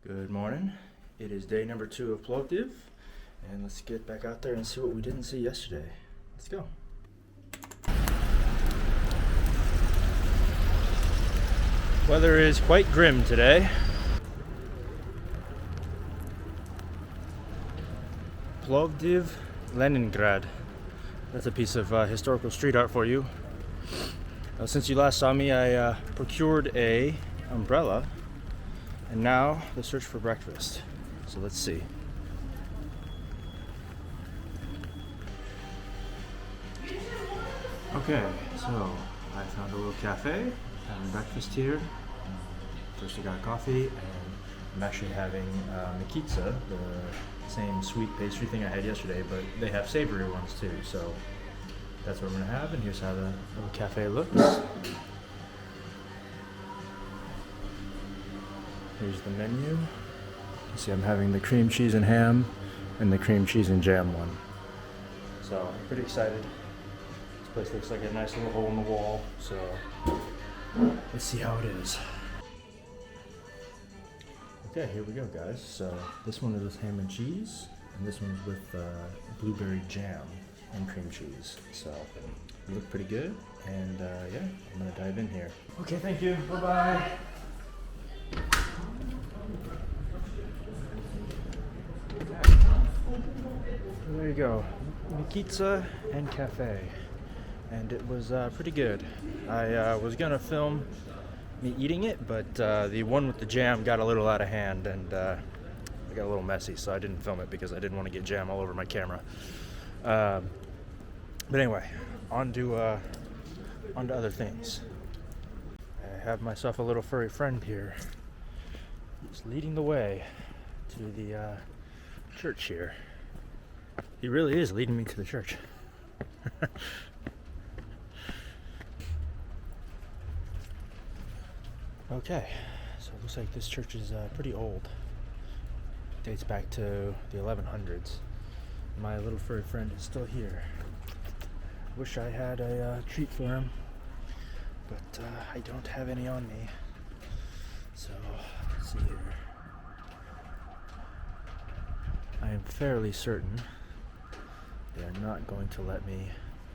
Good morning. It is day number 2 of Plovdiv, and let's get back out there and see what we didn't see yesterday. Let's go. Weather is quite grim today. Plovdiv, Leningrad. That's a piece of historical street art for you. Since you last saw me, I procured a umbrella, and now the search for breakfast. So let's see. Okay, so I found a little cafe, having breakfast here. First I got coffee, and I'm actually having Nikitsa, the same sweet pastry thing I had yesterday, but they have savory ones too, so that's what I'm gonna have, and here's how the little cafe looks. Here's the menu. You see I'm having the cream cheese and ham and the cream cheese and jam one. So I'm pretty excited. This place looks like a nice little hole in the wall, so let's see how it is. Okay, here we go, guys. So this one is with ham and cheese, and this one's with blueberry jam and cream cheese. So they look pretty good, and yeah, I'm gonna dive in here. Okay, thank you. Bye-bye. There you go, Nikitsa and cafe, and it was pretty good. I was gonna film me eating it, but the one with the jam got a little out of hand, and it got a little messy, so I didn't film it because I didn't want to get jam all over my camera. But anyway, on to other things. I have myself a little furry friend here. He's leading the way to the church here. He really is leading me to the church. Okay, so it looks like this church is pretty old. It dates back to the 1100s. My little furry friend is still here. Wish I had a treat for him, but I don't have any on me. So, let's see here. I am fairly certain they are not going to let me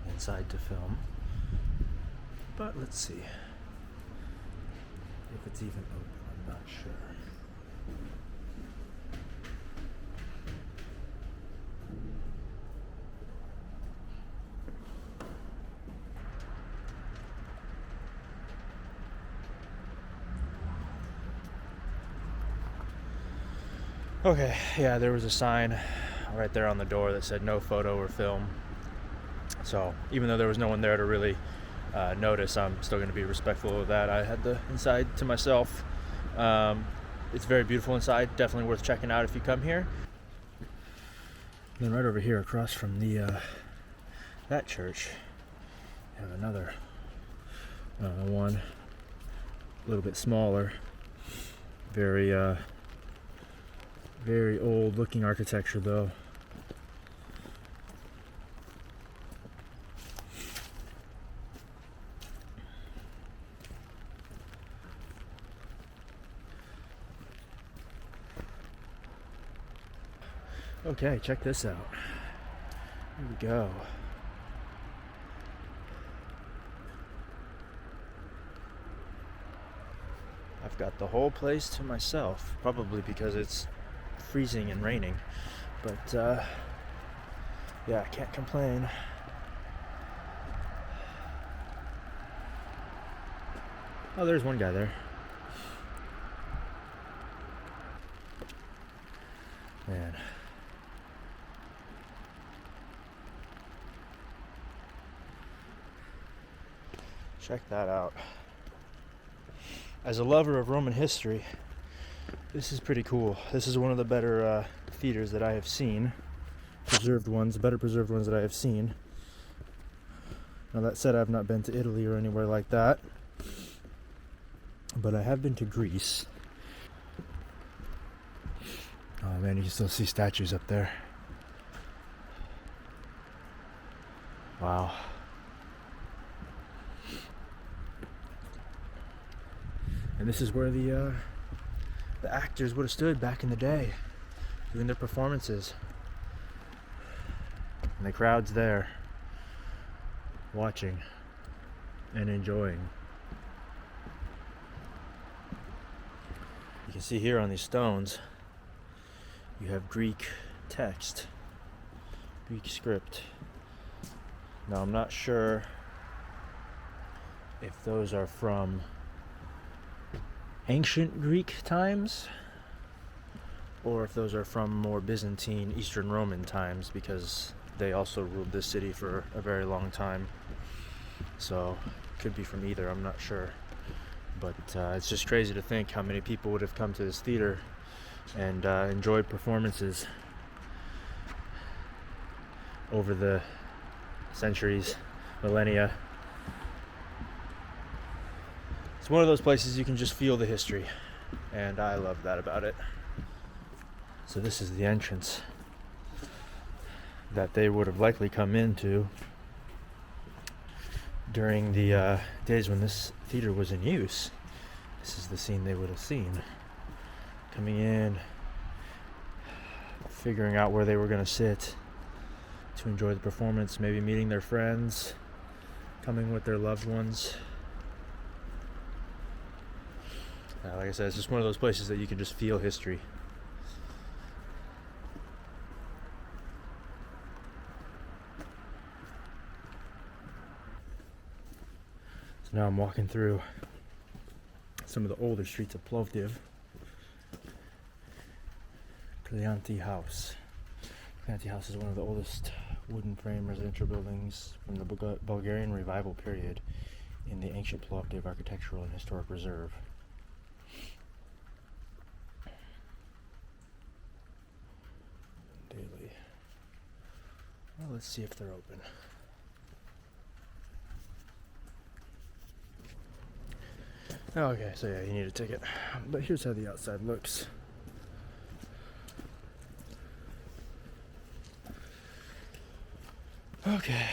inside to film, but let's see. If it's even open, I'm not sure. Okay, yeah, there was a sign right there on the door that said no photo or film. So even though there was no one there to really notice, I'm still going to be respectful of that. I had the inside to myself. It's very beautiful inside, definitely worth checking out if you come here. And then right over here across from the that church, I have another one, a little bit smaller, very old looking architecture though. Okay, check this out. Here we go. I've got the whole place to myself, probably because it's freezing and raining, but yeah, I can't complain. Oh, there's one guy there. Man. Check that out. As a lover of Roman history, this is pretty cool. This is one of the better theaters that I have seen. Better preserved ones that I have seen. Now that said, I've not been to Italy or anywhere like that, but I have been to Greece. Oh man, you can still see statues up there. Wow. And this is where the the actors would have stood back in the day doing their performances. And the crowd's there watching and enjoying. You can see here on these stones you have Greek text, Greek script. Now I'm not sure if those are from ancient Greek times or if those are from more Byzantine, Eastern Roman times, because they also ruled this city for a very long time. So could be from either, I'm not sure. But it's just crazy to think how many people would have come to this theater and enjoyed performances over the centuries, millennia. It's one of those places you can just feel the history, and I love that about it. So this is the entrance that they would have likely come into during the days when this theater was in use. This is the scene they would have seen. Coming in, figuring out where they were going to sit to enjoy the performance, maybe meeting their friends, coming with their loved ones. Like I said, it's just one of those places that you can just feel history. So now I'm walking through some of the older streets of Plovdiv. Plovdiv House. Plovdiv House is one of the oldest wooden frame residential buildings from the Bulgarian revival period in the ancient Plovdiv Architectural and Historic Reserve. Daily. Well, let's see if they're open. Okay, so yeah, you need a ticket. But here's how the outside looks. Okay.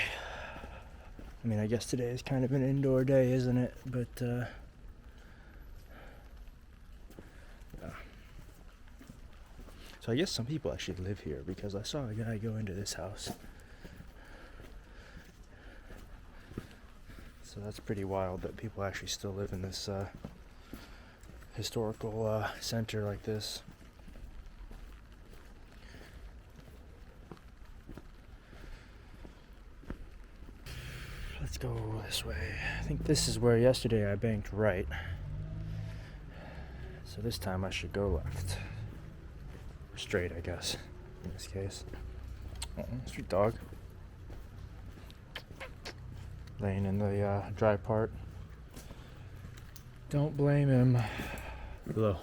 I mean, I guess today is kind of an indoor day, isn't it? But, yeah. So I guess some people actually live here, because I saw a guy go into this house. So that's pretty wild that people actually still live in this historical center like this. Let's go this way. I think this is where yesterday I banked right. So this time I should go left. Or straight, I guess, in this case. Street dog. Laying in the dry part. Don't blame him. Hello.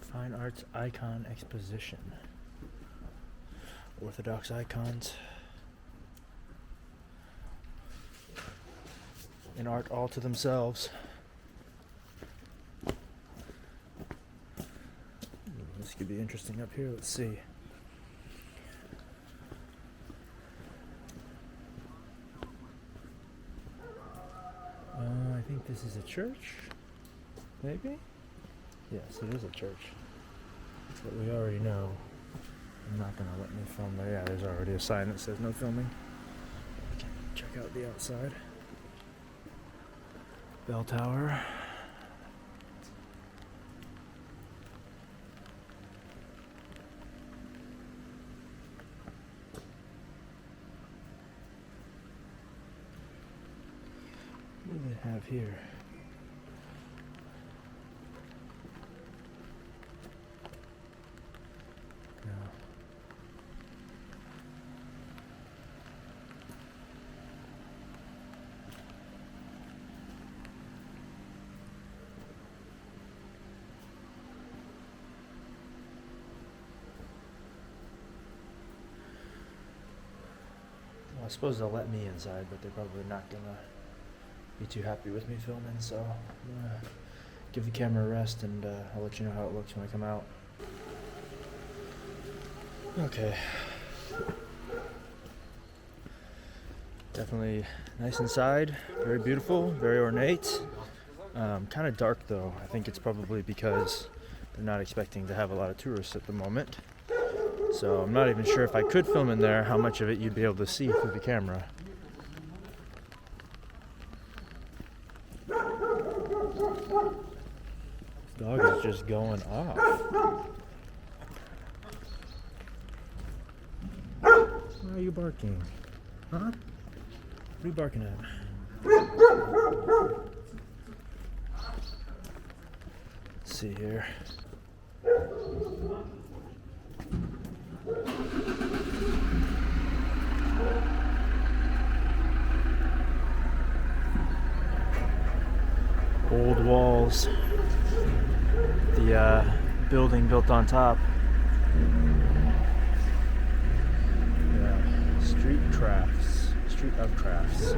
Fine Arts Icon Exposition. Orthodox icons. And art all to themselves. This could be interesting up here. Let's see. I think this is a church. Maybe? Yes, it is a church. But we already know. I'm not going to let me film there. Yeah, there's already a sign that says no filming. Check out the outside. Bell tower. What do they have here? No. Well, I suppose they'll let me inside, but they're probably not gonna be too happy with me filming, so I'm gonna give the camera a rest, and I'll let you know how it looks when I come out. Okay. Definitely nice inside, very beautiful, very ornate. Kind of dark though. I think it's probably because they're not expecting to have a lot of tourists at the moment. So I'm not even sure if I could film in there how much of it you'd be able to see through the camera. This dog is just going off. Why are you barking? Huh? What are you barking at? Let's see here. Old walls. The building built on top. Yeah. Street of crafts.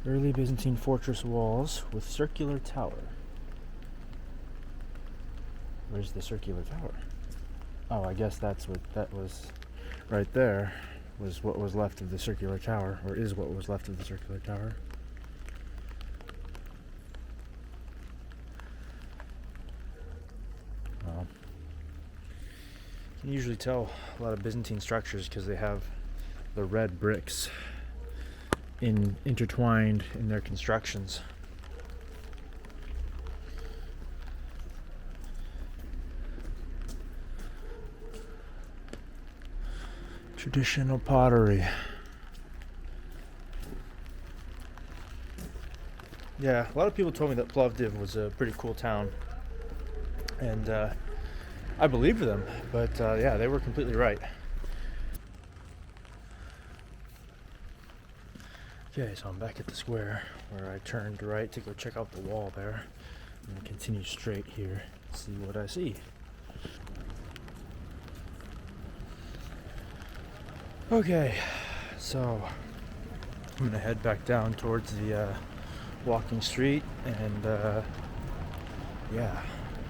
Early Byzantine fortress walls with circular tower. Where's the circular tower? Oh, I guess that's what that was. Right there was what was left of the circular tower, or is what was left of the circular tower. Well, you can usually tell a lot of Byzantine structures because they have the red bricks intertwined in their constructions. Traditional pottery. Yeah, a lot of people told me that Plovdiv was a pretty cool town, and I believed them, but yeah, they were completely right. Okay, so I'm back at the square where I turned right to go check out the wall there, and continue straight here to see what I see. Okay, so I'm gonna head back down towards the walking street and yeah,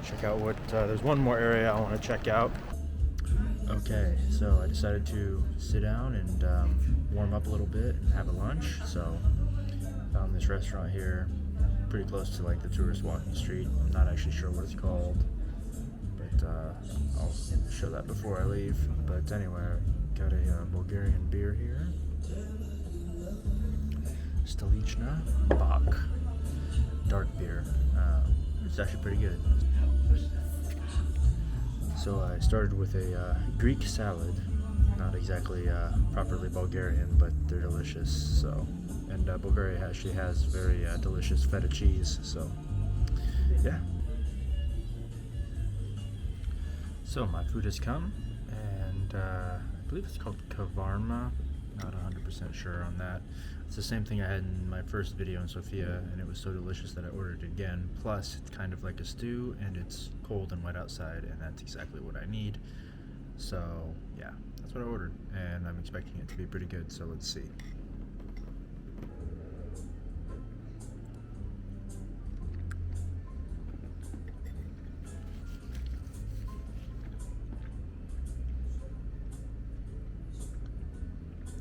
check out what there's one more area I want to check out. Okay, so I decided to sit down and warm up a little bit and have a lunch. So found this restaurant here pretty close to like the tourist walking street. I'm not actually sure what it's called, but I'll show that before I leave. But anyway, got a Bulgarian beer here, Stolichna Bach dark beer. It's actually pretty good. So I started with a Greek salad, not exactly properly Bulgarian, but they're delicious. So, and Bulgaria actually has very delicious feta cheese. So, yeah. So my food has come, and I believe it's called kavarma. Not 100% sure on that. It's the same thing I had in my first video in Sofia, and it was so delicious that I ordered it again. Plus, it's kind of like a stew, and it's cold and wet outside, and that's exactly what I need. So, yeah, that's what I ordered, and I'm expecting it to be pretty good, so let's see.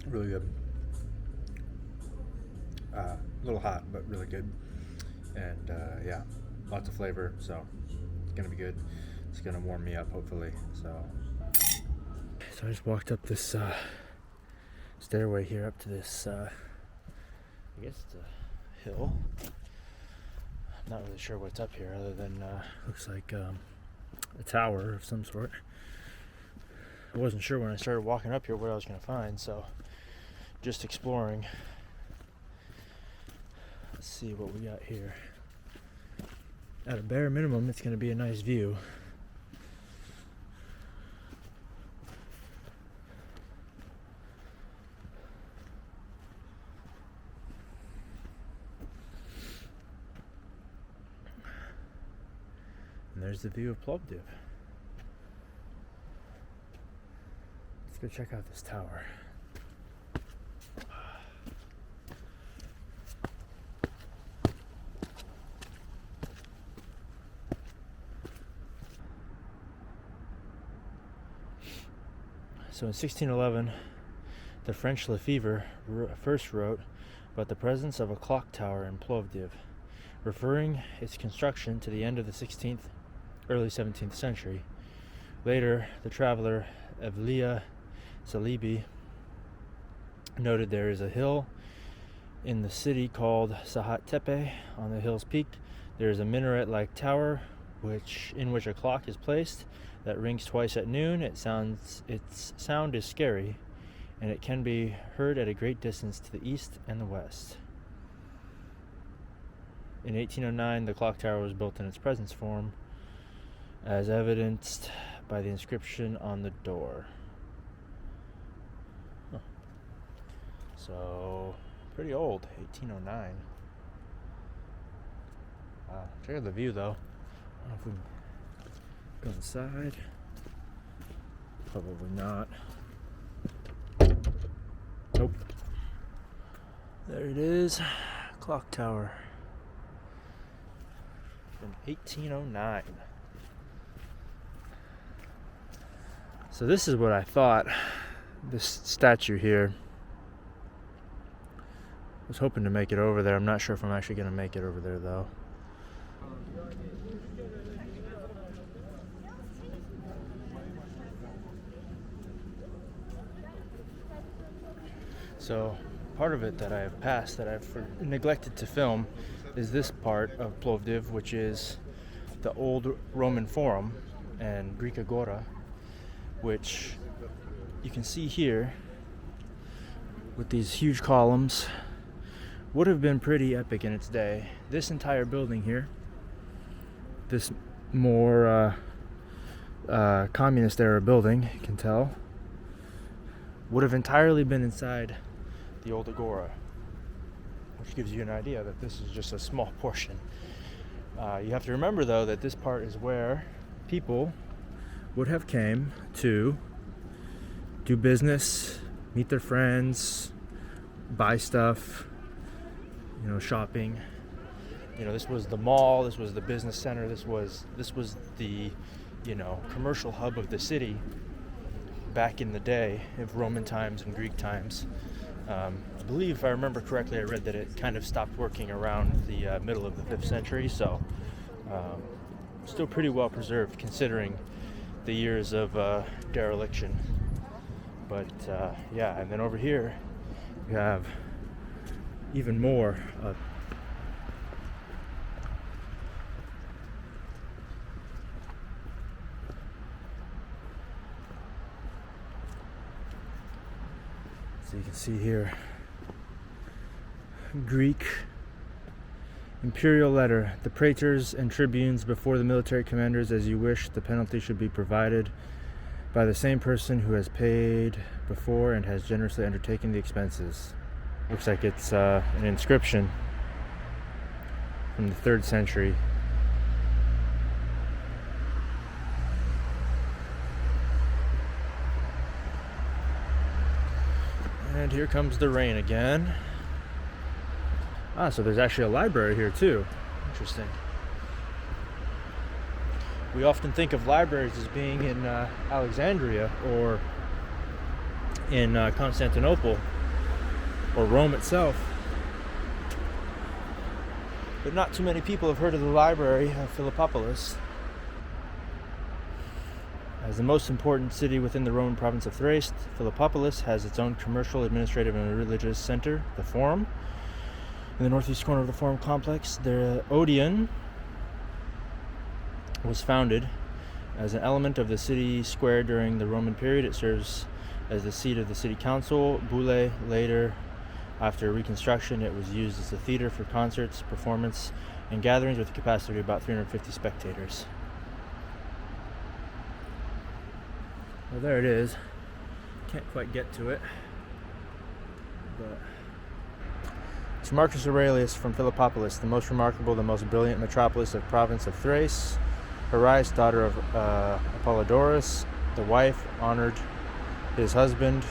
Really good. A little hot, but really good. And yeah, lots of flavor, so it's gonna be good. It's gonna warm me up, hopefully. So I just walked up this stairway here up to this, I guess it's a hill. I'm not really sure what's up here, other than looks like a tower of some sort. I wasn't sure when I started walking up here what I was gonna find, so just exploring. Let's see what we got here. At a bare minimum, it's going to be a nice view. And there's the view of Plovdiv. Let's go check out this tower. So in 1611, the French Lefebvre first wrote about the presence of a clock tower in Plovdiv, referring its construction to the end of the 16th, early 17th century. Later, the traveler Evliya Salibi noted there is a hill in the city called Sahat Tepe. On the hill's peak, there is a minaret-like tower in which a clock is placed that rings twice at noon. Its sound is scary, and it can be heard at a great distance to the east and the west. In 1809, the clock tower was built in its present form, as evidenced by the inscription on the door. Huh. So, pretty old, 1809. Wow, check out the view though. I don't know if we can go inside. Probably not. Nope. There it is. Clock tower. From 1809. So this is what I thought. This statue here. I was hoping to make it over there. I'm not sure if I'm actually going to make it over there though. So part of it that I have passed that I've neglected to film is this part of Plovdiv, which is the old Roman Forum and Greek Agora, which you can see here with these huge columns. Would have been pretty epic in its day. This entire building here, this more communist era building, you can tell, would have entirely been inside the old Agora, which gives you an idea that this is just a small portion. You have to remember though that this part is where people would have came to do business, meet their friends, buy stuff, shopping. This was the mall, this was the business center, this was the commercial hub of the city back in the day of Roman times and Greek times. I believe, if I remember correctly, I read that it kind of stopped working around the middle of the 5th century, so still pretty well preserved considering the years of dereliction. But and then over here we have even more so you can see here, Greek imperial letter. The praetors and tribunes before the military commanders, as you wish, the penalty should be provided by the same person who has paid before and has generously undertaken the expenses. Looks like it's an inscription from the 3rd century. And here comes the rain again. So there's actually a library here too. Interesting. We often think of libraries as being in Alexandria or in Constantinople or Rome itself. But not too many people have heard of the library of Philippopolis. As the most important city within the Roman province of Thrace, Philippopolis has its own commercial, administrative, and religious center, the Forum. In the northeast corner of the Forum complex, the Odeon was founded as an element of the city square during the Roman period. It serves as the seat of the city council. Boulay, later, after reconstruction, it was used as a theater for concerts, performance, and gatherings with a capacity of about 350 spectators. Well, there it is. Can't quite get to it, but to Marcus Aurelius from Philippopolis, the most remarkable, the most brilliant metropolis of province of Thrace. Herice, daughter of Apollodorus, the wife, honored his husband.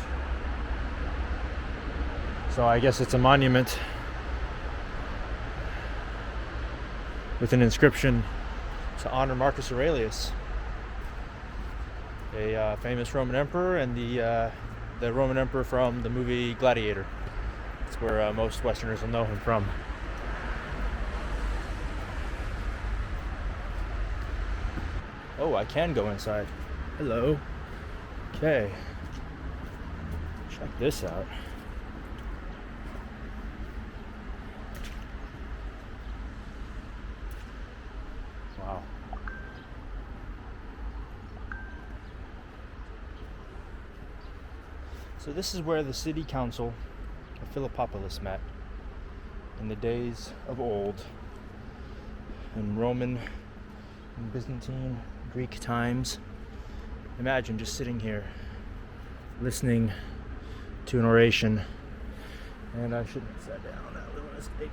So I guess it's a monument with an inscription to honor Marcus Aurelius. a famous Roman emperor, and the Roman emperor from the movie Gladiator. That's where most Westerners will know him from. Oh, I can go inside. Hello. Okay. Check this out. Wow. So this is where the city council of Philippopolis met in the days of old, in Roman and Byzantine, Greek times. Imagine just sitting here listening to an oration, and I shouldn't have sat down. That was a mistake.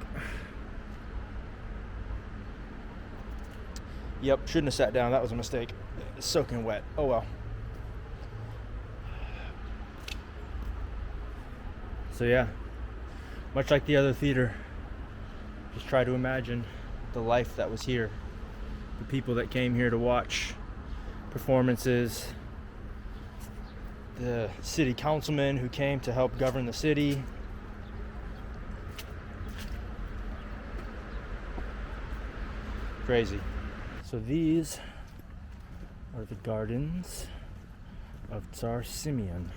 Yep, shouldn't have sat down. That was a mistake. It's soaking wet. Oh well. So yeah, much like the other theater, just try to imagine the life that was here, the people that came here to watch performances, the city councilmen who came to help govern the city. Crazy. So these are the gardens of Tsar Simeon.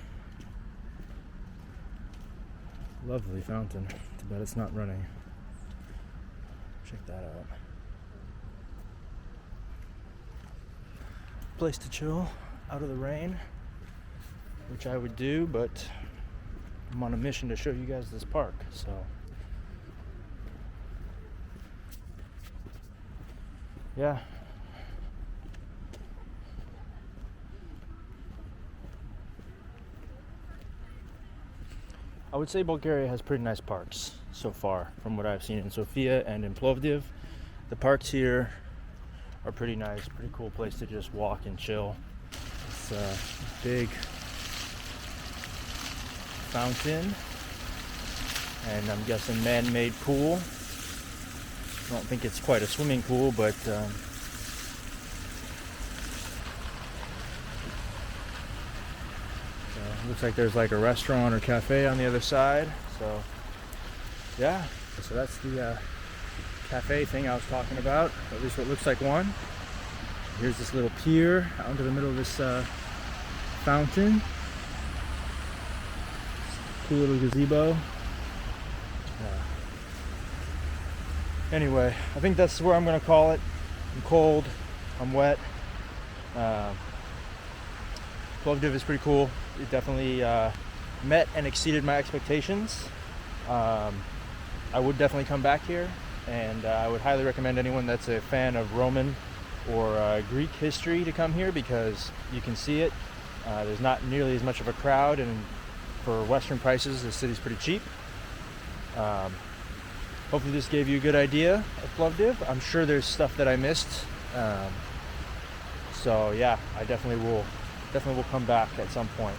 Lovely fountain. Too bad it's not running. Check that out. Place to chill out of the rain, which I would do, but I'm on a mission to show you guys this park, so. Yeah. I would say Bulgaria has pretty nice parks so far, from what I've seen in Sofia and in Plovdiv. The parks here are pretty nice, pretty cool place to just walk and chill. It's a big fountain, and I'm guessing man-made pool. I don't think it's quite a swimming pool, but looks like there's like a restaurant or cafe on the other side. So yeah, so that's the cafe thing I was talking about, at least what looks like one. Here's this little pier out into the middle of this fountain. Cool little gazebo. Anyway, I think that's where I'm gonna call it. I'm cold, I'm wet. Plovdiv is pretty cool. It definitely met and exceeded my expectations. I would definitely come back here, and I would highly recommend anyone that's a fan of Roman or Greek history to come here, because you can see it. There's not nearly as much of a crowd, and for Western prices, the city's pretty cheap. Hopefully this gave you a good idea of Plovdiv. I'm sure there's stuff that I missed. So yeah, I definitely will come back at some point.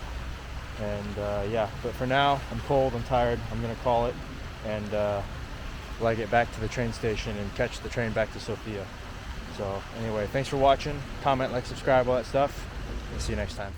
And yeah, but for now, I'm cold, I'm tired, I'm gonna call it, and till I get back to the train station and catch the train back to Sofia. So anyway, thanks for watching. Comment, like, subscribe, all that stuff. And see you next time.